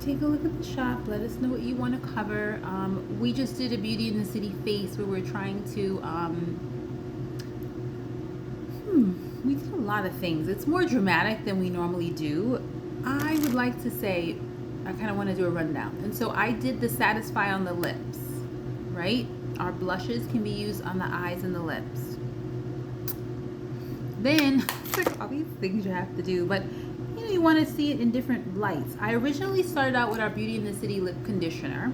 take a look at the shop. Let us know what you want to cover. We just did a Beauty in the City face where we're trying to, we did a lot of things. It's more dramatic than we normally do. I would like to say, I kind of want to do a rundown. And so I did the Satisfy on the lips, right? Our blushes can be used on the eyes and the lips. Then, it's like all these things you have to do, but you want to see it in different lights. I originally started out with our Beauty in the City lip conditioner.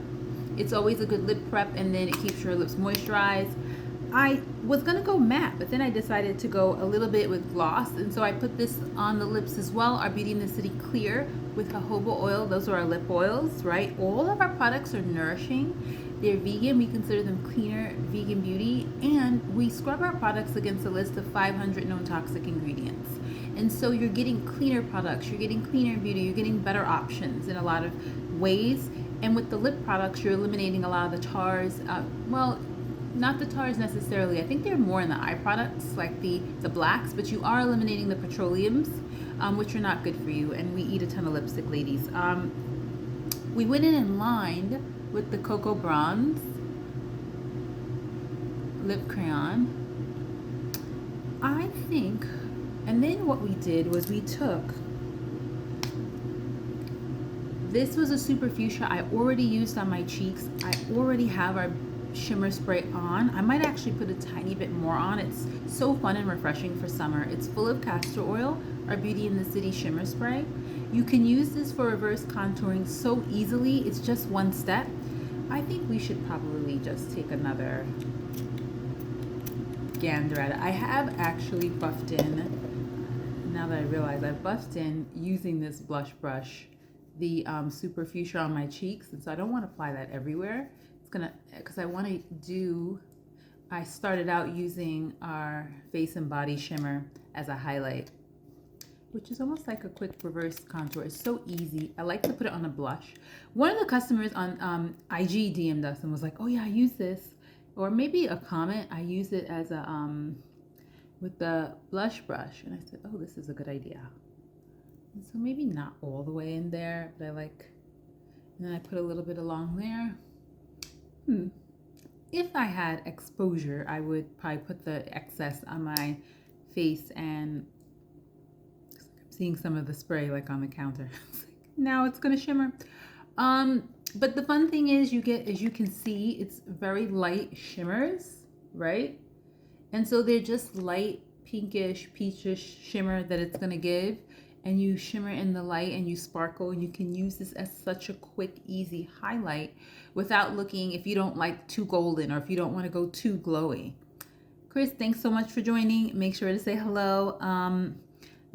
It's always a good lip prep, and then it keeps your lips moisturized. I was gonna go matte, but then I decided to go a little bit with gloss, and so I put this on the lips as well. Our Beauty in the City clear with jojoba oil. Those are our lip oils, right? All of our products are nourishing. They're vegan. We consider them cleaner vegan beauty, and we scrub our products against a list of 500 known toxic ingredients. And so you're getting cleaner products, you're getting cleaner beauty, you're getting better options in a lot of ways. And with the lip products, you're eliminating a lot of the tars. Well, not the tars necessarily. I think they're more in the eye products, like the blacks, but you are eliminating the petroleums, which are not good for you. And we eat a ton of lipstick, ladies. We went in and lined with the Cocoa Bronze lip crayon. I think, and then what we did was we took, this was a super fuchsia I already used on my cheeks. I already have our shimmer spray on. I might actually put a tiny bit more on. It's so fun and refreshing for summer. It's full of castor oil, our Beauty in the City shimmer spray. You can use this for reverse contouring so easily. It's just one step. I think we should probably just take another gander at it. I have actually buffed in, now that I realize I've buffed in using this blush brush, the super fuchsia on my cheeks, and so I don't want to apply that everywhere. It's gonna, because I want to do, I started out using our Face and Body shimmer as a highlight, which is almost like a quick reverse contour. It's so easy. I like to put it on a blush. One of the customers on IG DM'd us and was like, oh yeah, I use this. Or maybe a comment, I use it as a, with the blush brush. And I said, oh, this is a good idea. And so maybe not all the way in there, but I like, and then I put a little bit along there. If I had exposure, I would probably put the excess on my face, and I'm seeing some of the spray like on the counter. Now it's gonna shimmer. But the fun thing is you get, as you can see, it's very light shimmers, right? And so they're just light pinkish, peachish shimmer that it's gonna give. And you shimmer in the light and you sparkle, and you can use this as such a quick, easy highlight without looking, if you don't like too golden or if you don't wanna go too glowy. Chris, thanks so much for joining. Make sure to say hello.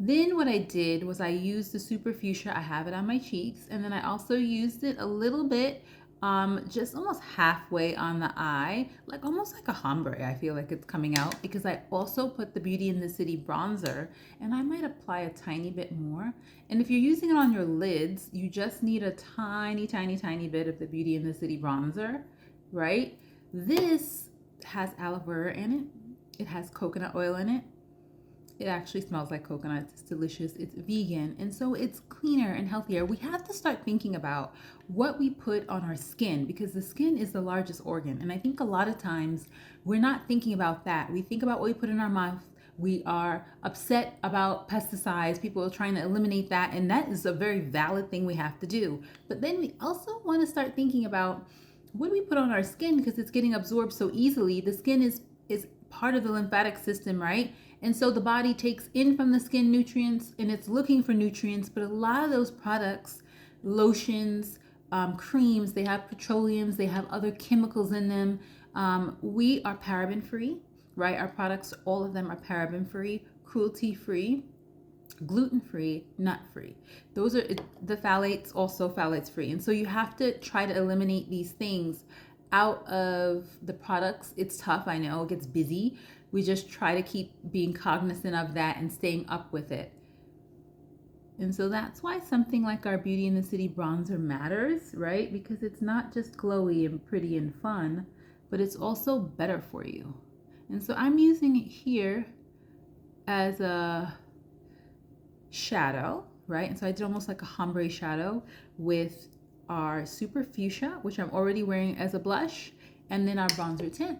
Then what I did was I used the super fuchsia. I have it on my cheeks, and then I also used it a little bit, just almost halfway on the eye, like almost like a ombre. I feel like it's coming out because I also put the Beauty in the City bronzer, and I might apply a tiny bit more. And if you're using it on your lids, you just need a tiny, tiny, tiny bit of the Beauty in the City bronzer, right? This has aloe vera in it. It has coconut oil in it. It actually smells like coconut. It's delicious. It's vegan. And so it's cleaner and healthier. We have to start thinking about what we put on our skin, because the skin is the largest organ. And I think a lot of times we're not thinking about that. We think about what we put in our mouth. We are upset about pesticides. People are trying to eliminate that. And that is a very valid thing we have to do. But then we also want to start thinking about what we put on our skin, because it's getting absorbed so easily. The skin is part of the lymphatic system, right? And so the body takes in from the skin nutrients, and it's looking for nutrients, but a lot of those products, lotions, creams, they have petroleums, they have other chemicals in them. We are paraben free, right? Our products, all of them are paraben free, cruelty free, gluten free, nut free. Those are the phthalates, also phthalates free. And so you have to try to eliminate these things out of the products. It's tough, I know, it gets busy. We just try to keep being cognizant of that and staying up with it. And so that's why something like our Beauty in the City bronzer matters, right? Because it's not just glowy and pretty and fun, but it's also better for you. And so I'm using it here as a shadow, right? And so I did almost like a ombre shadow with our Super Fuchsia, which I'm already wearing as a blush, and then our bronzer tint.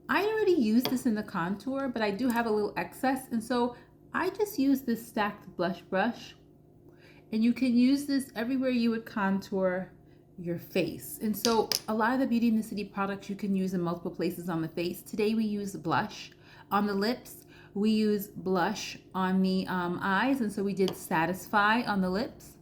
I already used this in the contour, but I do have a little excess, and so I just use this stacked blush brush, and you can use this everywhere you would contour your face. And so a lot of the Beauty in the City products you can use in multiple places on the face. Today we use blush on the lips. We use blush on the eyes, and so we did Satisfy on the lips.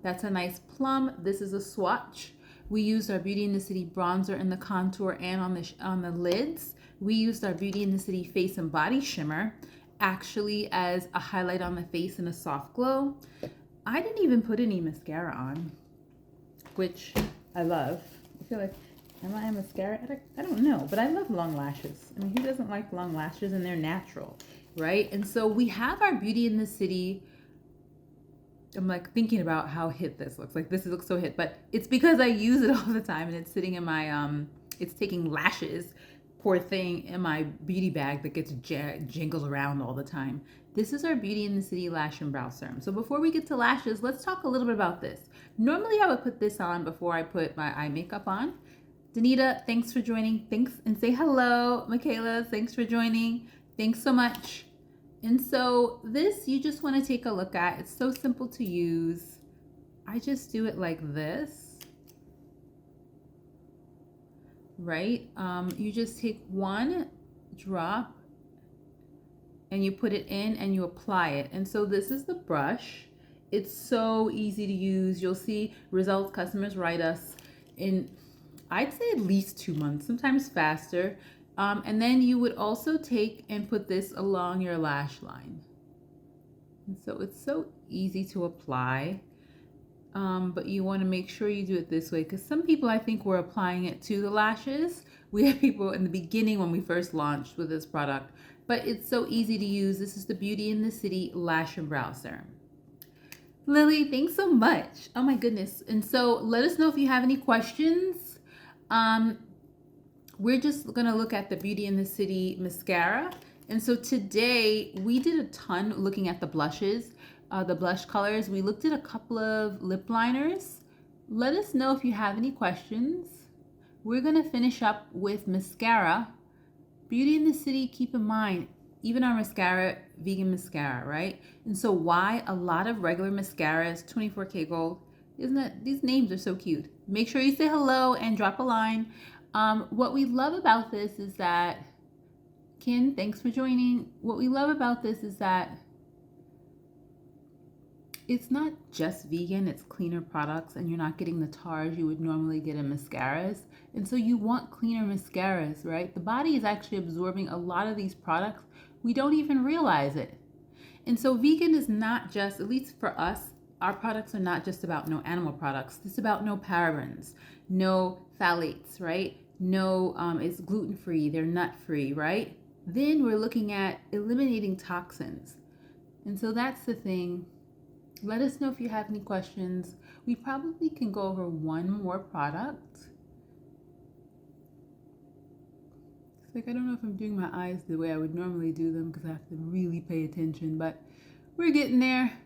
That's a nice plum. This is a swatch. We used our Beauty in the City bronzer in the contour and on the lids. We used our Beauty in the City face and body shimmer actually as a highlight on the face and a soft glow. I didn't even put any mascara on, which I love. I feel like, am I a mascara addict? I don't know, but I love long lashes. I mean, who doesn't like long lashes? And they're natural, right? And so we have our Beauty in the City. I'm like thinking about how hit this looks. Like this looks so hit, but it's because I use it all the time and it's sitting in my, it's taking lashes, poor thing, in my beauty bag that gets jingled around all the time. This is our Beauty in the City Lash and Brow Serum. So before we get to lashes, let's talk a little bit about this. Normally I would put this on before I put my eye makeup on. Danita, thanks for joining. Thanks, and say hello. Michaela, thanks for joining. Thanks so much. And so this you just want to take a look at. It's so simple to use. I just do it like this, right? You just take one drop and you put it in and you apply it. And so this is the brush. It's so easy to use. You'll see results customers write us in, I'd say at least 2 months, sometimes faster. And then you would also take and put this along your lash line. And so it's so easy to apply, but you want to make sure you do it this way, because some people, I think, were applying it to the lashes. We had people in the beginning when we first launched with this product, but it's so easy to use. This is the Beauty in the City Lash and Brow Serum. Lily, thanks so much. Oh my goodness. And so let us know if you have any questions. We're just gonna look at the Beauty in the City mascara. And so today we did a ton looking at the blushes, the blush colors. We looked at a couple of lip liners. Let us know if you have any questions. We're gonna finish up with mascara. Beauty in the City, keep in mind, even our mascara, vegan mascara, right? And so why a lot of regular mascaras, 24K Gold, isn't it? These names are so cute. Make sure you say hello and drop a line. What we love about this is that, Kin, thanks for joining. What we love about this is that it's not just vegan, it's cleaner products, and you're not getting the tars you would normally get in mascaras. And so you want cleaner mascaras, right? The body is actually absorbing a lot of these products. We don't even realize it. And so vegan is not just, at least for us, our products are not just about no animal products. It's about no parabens, no phthalates, right? No, it's gluten-free, they're nut-free, right? Then we're looking at eliminating toxins. And so that's the thing. Let us know if you have any questions. We probably can go over one more product. It's like, I don't know if I'm doing my eyes the way I would normally do them because I have to really pay attention, but we're getting there.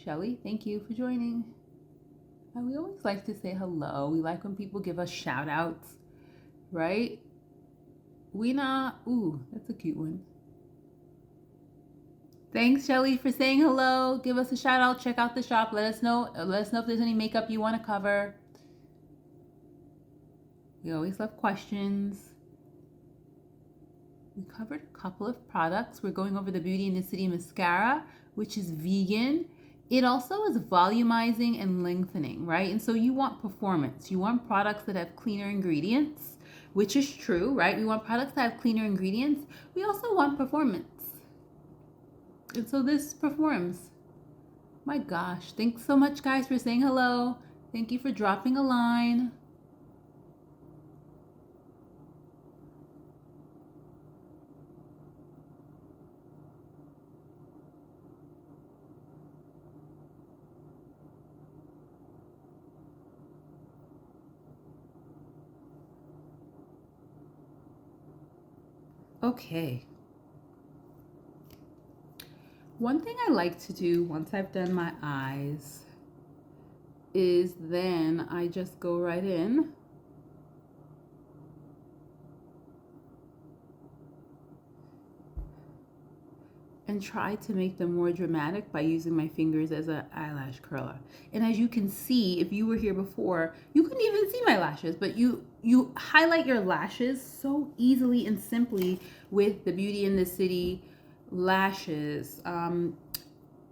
Shelly, thank you for joining. We always like to say hello. We like when people give us shout outs, right? Ooh, that's a cute one. Thanks, Shelly, for saying hello. Give us a shout out. Check out the shop. Let us know if there's any makeup you want to cover. We always love questions. We covered a couple of products. We're going over the Beauty in the City mascara, which is vegan. It also is volumizing and lengthening, right? And so you want performance. You want products that have cleaner ingredients, which is true, right? We want products that have cleaner ingredients. We also want performance. And so this performs. My gosh, thanks so much, guys, for saying hello. Thank you for dropping a line. Okay. One thing I like to do once I've done my eyes is then I just go right in and try to make them more dramatic by using my fingers as an eyelash curler. And as you can see, if you were here before, you couldn't even see my lashes, but you highlight your lashes so easily and simply with the Beauty in the City lashes. And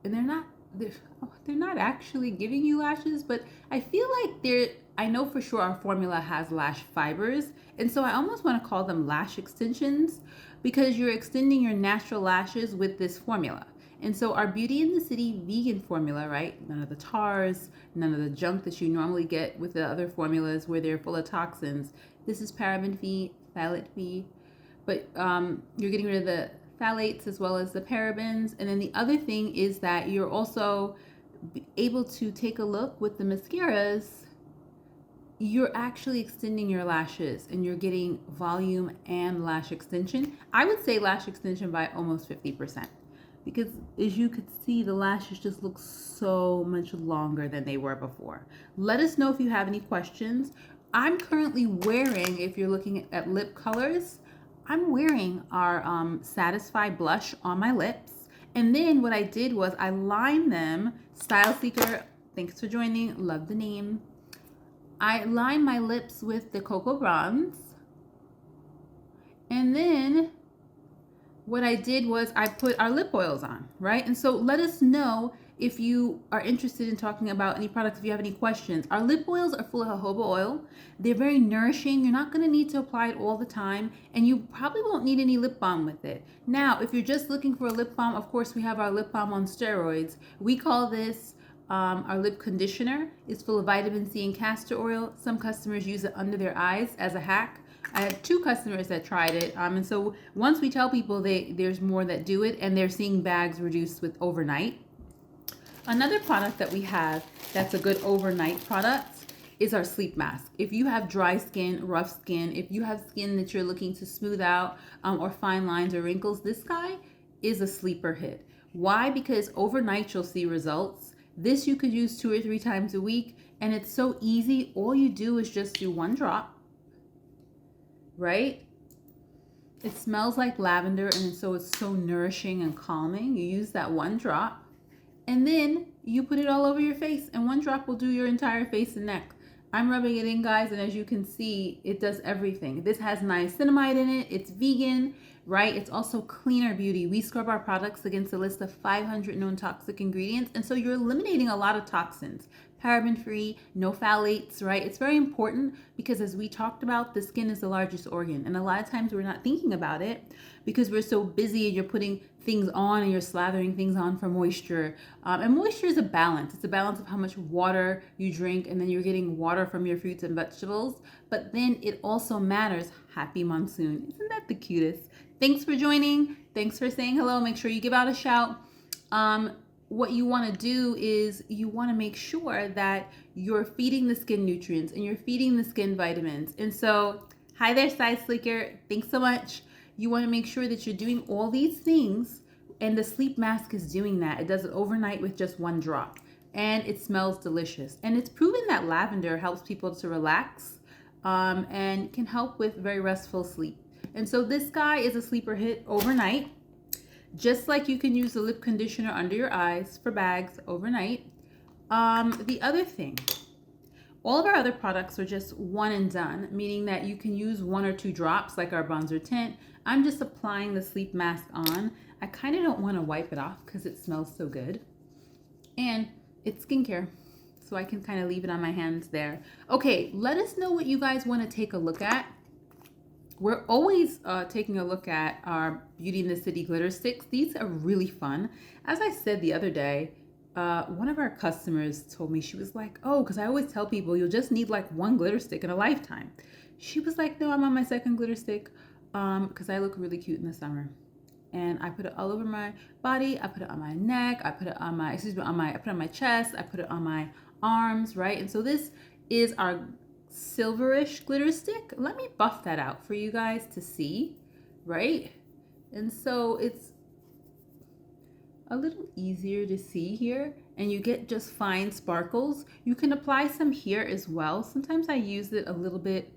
they're not actually giving you lashes, but I feel like I know for sure our formula has lash fibers, and so I almost want to call them lash extensions because you're extending your natural lashes with this formula. And so our Beauty in the City vegan formula, right? None of the tars, none of the junk that you normally get with the other formulas where they're full of toxins. This is paraben free, phthalate free, but you're getting rid of the phthalates as well as the parabens. And then the other thing is that you're also able to take a look with the mascaras. You're actually extending your lashes and you're getting volume and lash extension. I would say lash extension by almost 50%, because as you could see, the lashes just look so much longer than they were before. Let us know if you have any questions. I'm currently wearing, if you're looking at lip colors, I'm wearing our Satisfy blush on my lips. And then what I did was I lined them, Style Seeker, thanks for joining, love the name. I lined my lips with the Cocoa Bronze. And then what I did was I put our lip oils on, right? And so let us know if you are interested in talking about any products, if you have any questions. Our lip oils are full of jojoba oil. They're very nourishing. You're not going to need to apply it all the time, and you probably won't need any lip balm with it. Now, if you're just looking for a lip balm, of course, we have our lip balm on steroids. We call this our lip conditioner. It's full of vitamin C and castor oil. Some customers use it under their eyes as a hack. I have 2 customers that tried it, and so once we tell people, there's more that do it, and they're seeing bags reduced with overnight. Another product that we have that's a good overnight product is our sleep mask. If you have dry skin, rough skin, if you have skin that you're looking to smooth out or fine lines or wrinkles, this guy is a sleeper hit. Why? Because overnight you'll see results. This you could use 2 or 3 times a week, and it's so easy. All you do is just do 1 drop, right? It smells like lavender, and so it's so nourishing and calming. You use that 1 drop, and then you put it all over your face, and 1 drop will do your entire face and neck. I'm rubbing it in, guys, and as you can see, it does everything. This has niacinamide in it. It's vegan, right? It's also cleaner beauty. We scrub our products against a list of 500 known toxic ingredients, and so you're eliminating a lot of toxins. Paraben-free, no phthalates, right? It's very important because, as we talked about, the skin is the largest organ, and a lot of times we're not thinking about it because we're so busy and you're putting things on and you're slathering things on for moisture. And moisture is a balance. It's a balance of how much water you drink, and then you're getting water from your fruits and vegetables. But then it also matters. Happy monsoon. Isn't that the cutest? Thanks for joining. Thanks for saying hello. Make sure you give out a shout. What you want to do is you want to make sure that you're feeding the skin nutrients and you're feeding the skin vitamins. And so, hi there, Style Seeker. Thanks so much. You want to make sure that you're doing all these things, and the sleep mask is doing that. It does it overnight with just 1 drop, and it smells delicious. And it's proven that lavender helps people to relax and can help with very restful sleep. And so this guy is a sleeper hit overnight. Just like you can use the lip conditioner under your eyes for bags overnight. The other thing, all of our other products are just one and done, meaning that you can use 1 or 2 drops like our bronzer tint. I'm just applying the sleep mask on. I kind of don't want to wipe it off because it smells so good. And it's skincare, so I can kind of leave it on my hands there. Okay, let us know what you guys want to take a look at. We're always taking a look at our Beauty in the City glitter sticks. These are really fun. As I said the other day, one of our customers told me, she was like, oh, because I always tell people you'll just need like 1 glitter stick in a lifetime. She was like, no, I'm on my 2nd glitter stick because I look really cute in the summer. And I put it all over my body. I put it on my neck. I put it on my, I put it on my chest. I put it on my arms, right? And so this is our silverish glitter stick. Let me buff that out for you guys to see, right? And so it's a little easier to see here. and you get just fine sparkles. You can apply some here as well. Sometimes I use it a little bit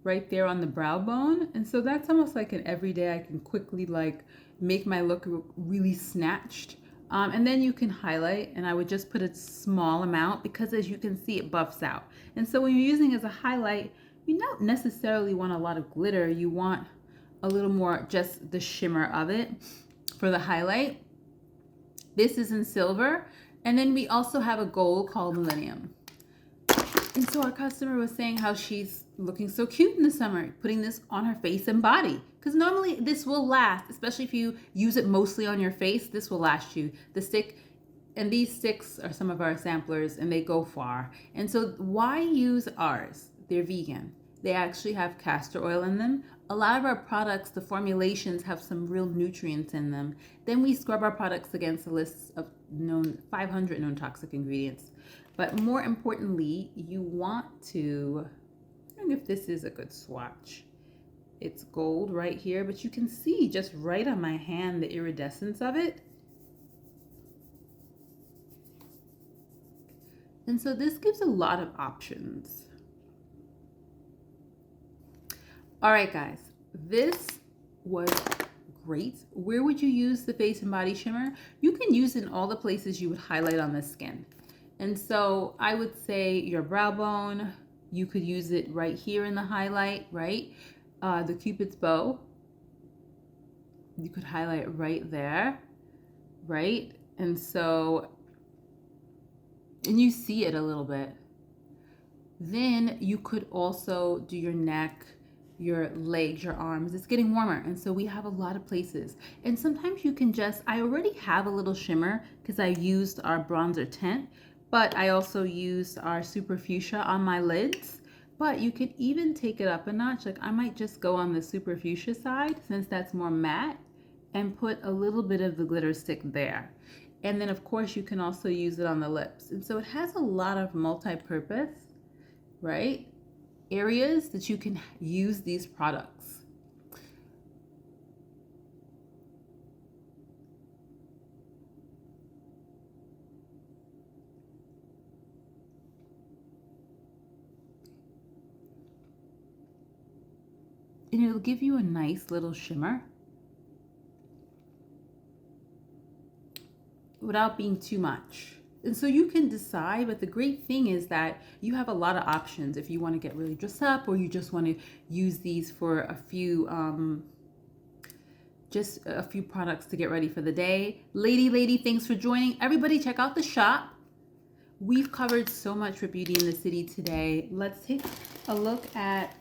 right there on the brow bone, and so that's almost like an everyday, I can quickly like make my look really snatched. And then you can highlight, and I would just put a small amount because as you can see it buffs out. And so when you're using it as a highlight, you don't necessarily want a lot of glitter. You want a little more just the shimmer of it for the highlight. This is in silver, and then we also have a gold called Millennium. And so our customer was saying how she's looking so cute in the summer, putting this on her face and body. Because normally this will last, especially if you use it mostly on your face, this will last you. The stick, and these sticks are some of our samplers and they go far. And so why use ours? They're vegan. They actually have castor oil in them. A lot of our products, the formulations have some real nutrients in them. Then we scrub our products against a list of 500 known toxic ingredients. But more importantly, you want to, I don't know if this is a good swatch. It's gold right here, but you can see just right on my hand the iridescence of it. And so this gives a lot of options. All right, guys, this was great. Where would you use the face and body shimmer? You can use it in all the places you would highlight on the skin. And so I would say your brow bone, you could use it right here in the highlight, right? The Cupid's bow, you could highlight right there, right? And so, and you see it a little bit. Then you could also do your neck, your legs, your arms. It's getting warmer, and so we have a lot of places. And sometimes you can just, I already have a little shimmer because I used our bronzer tint, but I also used our Super Fuchsia on my lids. But you could even take it up a notch. Like I might just go on the Super Fuchsia side since that's more matte and put a little bit of the glitter stick there. And then of course you can also use it on the lips. And so it has a lot of multi-purpose, right, areas that you can use these products. And it'll give you a nice little shimmer without being too much. And so you can decide, but the great thing is that you have a lot of options if you want to get really dressed up or you just want to use these for a few just a few products to get ready for the day. Lady, thanks for joining. Everybody check out the shop. We've covered so much for Beauty in the City today. Let's take a look at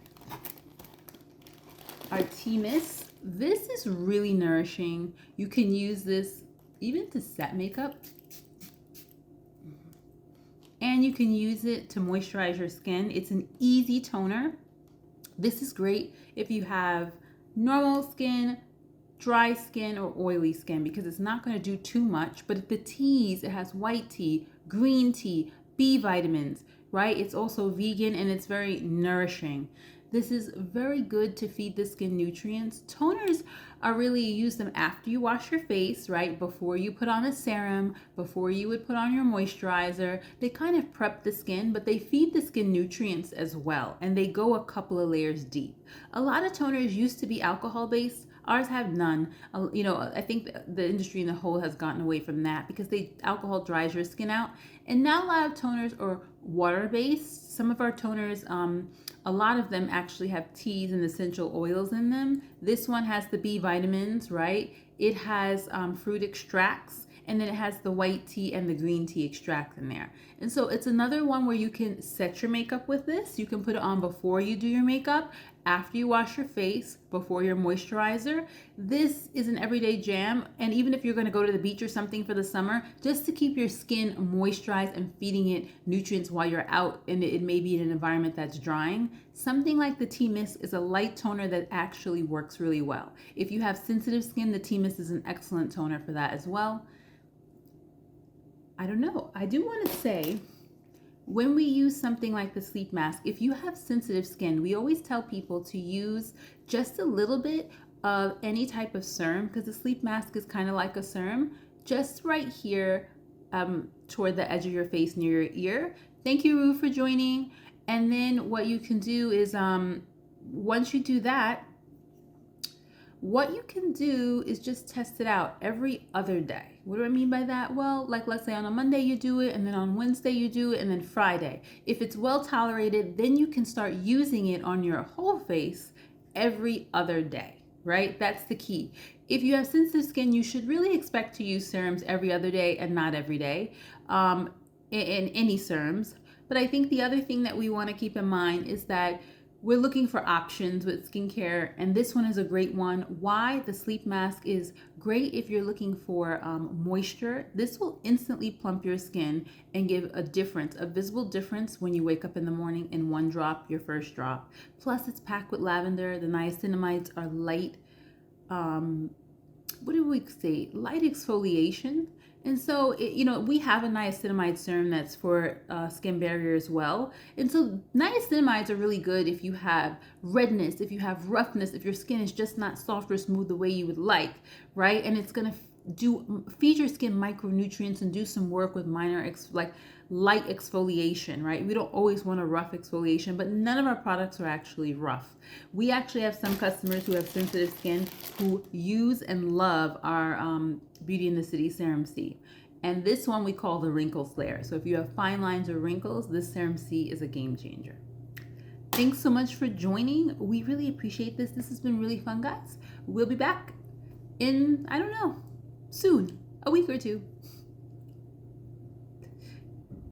our tea mist. This is really nourishing. You can use this even to set makeup. And you can use it to moisturize your skin. It's an easy toner. This is great if you have normal skin, dry skin, or oily skin because it's not going to do too much. But the teas, it has white tea, green tea, B vitamins, right? It's also vegan and it's very nourishing. This is very good to feed the skin nutrients. Toners are really, you use them after you wash your face, right? Before you put on a serum, before you would put on your moisturizer. They kind of prep the skin, but they feed the skin nutrients as well. And they go a couple of layers deep. A lot of toners used to be alcohol-based. Ours have none. You know, I think the industry in the whole has gotten away from that because alcohol dries your skin out. And now a lot of toners are water-based. Some of our toners, a lot of them actually have teas and essential oils in them. This one has the B vitamins, right? It has fruit extracts, and then it has the white tea and the green tea extract in there. And so it's another one where you can set your makeup with this. You can put it on before you do your makeup, after you wash your face, before your moisturizer. This is an everyday jam, and even if you're going to go to the beach or something for the summer, just to keep your skin moisturized and feeding it nutrients while you're out and it may be in an environment that's drying, something like the tea mist is a light toner that actually works really well. If you have sensitive skin, the tea mist is an excellent toner for that as well. I don't know. I do want to say, when we use something like the sleep mask, if you have sensitive skin, we always tell people to use just a little bit of any type of serum because the sleep mask is kind of like a serum, just right here toward the edge of your face near your ear. Thank you, Rue, for joining. And then what you can do is once you do that, what you can do is just test it out every other day. What do I mean by that? Well, like let's say on a Monday you do it, and then on Wednesday you do it, and then Friday. If it's well tolerated, then you can start using it on your whole face every other day, right? That's the key. If you have sensitive skin, you should really expect to use serums every other day and not every day in any serums. But I think the other thing that we want to keep in mind is that we're looking for options with skincare, and this one is a great one. Why? The sleep mask is great if you're looking for moisture. This will instantly plump your skin and give a difference, a visible difference when you wake up in the morning in one drop, your first drop. Plus, it's packed with lavender. The niacinamides are light, what do we say? Light exfoliation. And so, we have a niacinamide serum that's for skin barrier as well. And so niacinamides are really good if you have redness, if you have roughness, if your skin is just not soft or smooth the way you would like, right? And it's going to feed your skin micronutrients and do some work with minor light exfoliation, right? We don't always want a rough exfoliation, but none of our products are actually rough. We actually have some customers who have sensitive skin who use and love our Beauty in the City Serum C. And this one we call the Wrinkle Slayer. So if you have fine lines or wrinkles, this Serum C is a game changer. Thanks so much for joining. We really appreciate this. This has been really fun, guys. We'll be back in, I don't know, soon, a week or two.